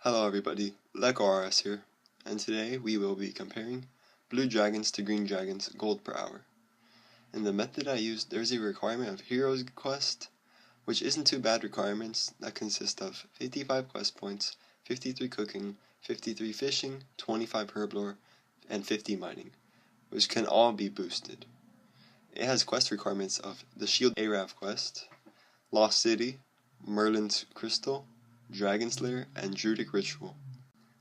Hello everybody, LecoRS here, and today we will be comparing blue dragons to green dragons gold per hour. In the method I used, there's a requirement of Heroes Quest, which isn't too bad requirements that consist of 55 quest points, 53 cooking, 53 fishing, 25 herblore, and 50 mining, which can all be boosted. It has quest requirements of the Shield Araf quest, Lost City, Merlin's Crystal, Dragon Slayer, and Druidic Ritual.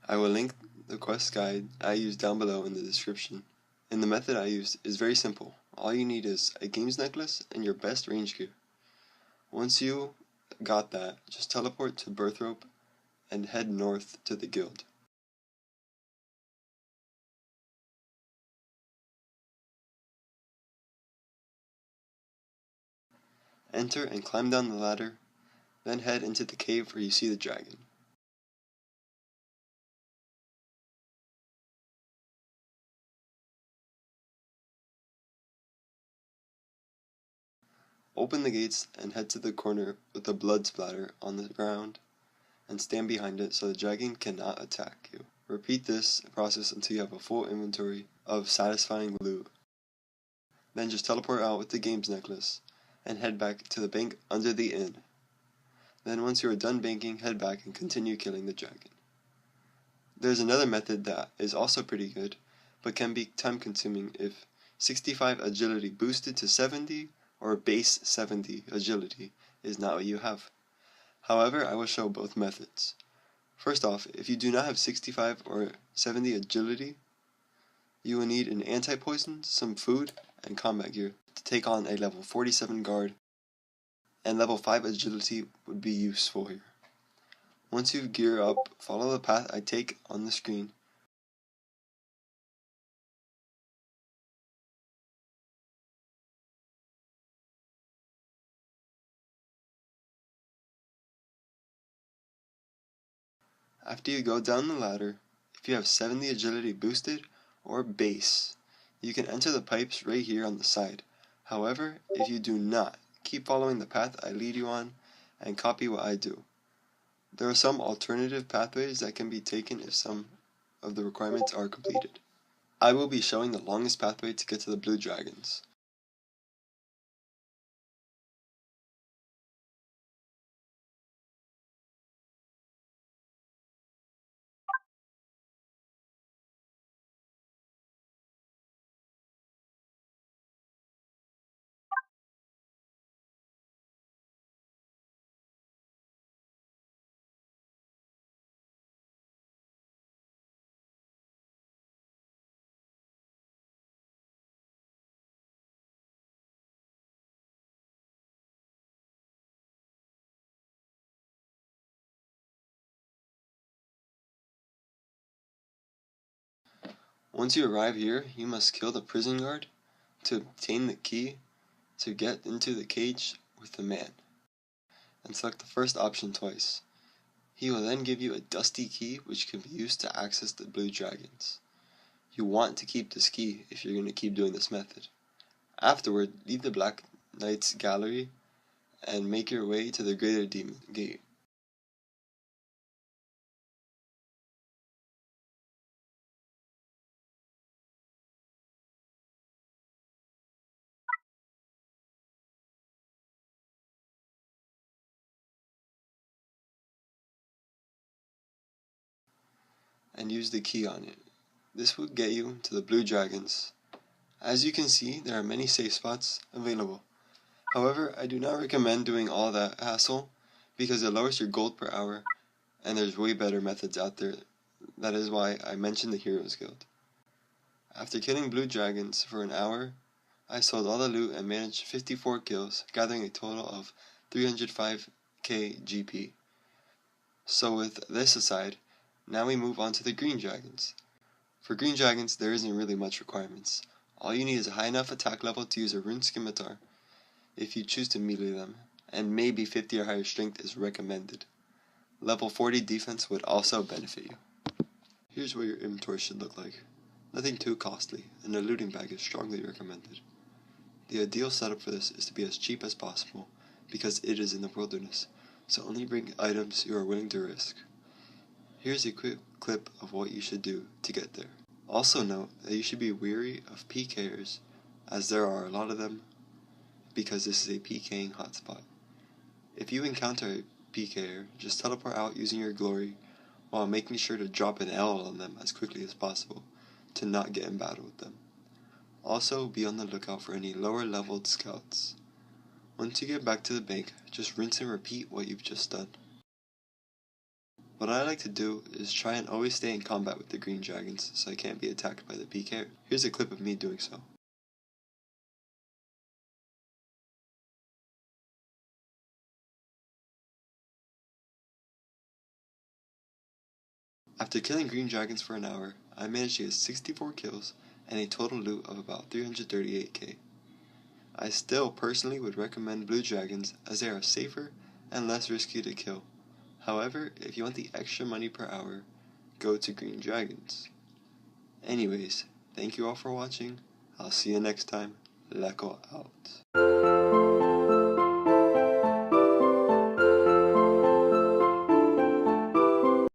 I will link the quest guide I used down below in the description. And the method I used is very simple. All you need is a games necklace and your best range gear. Once you got that, just teleport to Birth Rope and head north to the guild. Enter and climb down the ladder, then head into the cave where you see the dragon. Open the gates and head to the corner with the blood splatter on the ground and stand behind it so the dragon cannot attack you. Repeat this process until you have a full inventory of satisfying loot. Then just teleport out with the games necklace and head back to the bank under the inn. Then once you are done banking, head back and continue killing the dragon. There's another method that is also pretty good, but can be time consuming if 65 agility boosted to 70 or base 70 agility is not what you have. However, I will show both methods. First off, if you do not have 65 or 70 agility, you will need an anti-poison, some food, and combat gear to take on a level 47 guard, and level 5 agility would be useful here. Once you gear up, follow the path I take on the screen. After you go down the ladder, if you have 70 agility boosted or base, you can enter the pipes right here on the side. However, if you do not, keep following the path I lead you on and copy what I do. There are some alternative pathways that can be taken if some of the requirements are completed. I will be showing the longest pathway to get to the blue dragons. Once you arrive here, you must kill the prison guard to obtain the key to get into the cage with the man, and select the first option twice. He will then give you a dusty key which can be used to access the blue dragons. You want to keep this key if you're going to keep doing this method. Afterward, leave the Black Knight's gallery and make your way to the Greater Demon Gate. And use the key on it. This will get you to the blue dragons. As you can see, there are many safe spots available. However, I do not recommend doing all that hassle because it lowers your gold per hour and there's way better methods out there. That is why I mentioned the Heroes Guild. After killing blue dragons for an hour, I sold all the loot and managed 54 kills, gathering a total of 305k GP. So with this aside, now we move on to the green dragons. For green dragons, there isn't really much requirements. All you need is a high enough attack level to use a rune scimitar if you choose to melee them, and maybe 50 or higher strength is recommended. Level 40 defense would also benefit you. Here's what your inventory should look like. Nothing too costly, and a looting bag is strongly recommended. The ideal setup for this is to be as cheap as possible, because it is in the wilderness, so only bring items you are willing to risk. Here's a quick clip of what you should do to get there. Also note that you should be wary of PKers, as there are a lot of them, because this is a PKing hotspot. If you encounter a PKer, just teleport out using your glory while making sure to drop an L on them as quickly as possible to not get in battle with them. Also, be on the lookout for any lower leveled scouts. Once you get back to the bank, just rinse and repeat what you've just done. What I like to do is try and always stay in combat with the green dragons so I can't be attacked by the PK. Here's a clip of me doing so. After killing green dragons for an hour, I managed to get 64 kills and a total loot of about 338k. I still personally would recommend blue dragons as they are safer and less risky to kill. However, if you want the extra money per hour, go to green dragons. Anyways, thank you all for watching. I'll see you next time. Leko out.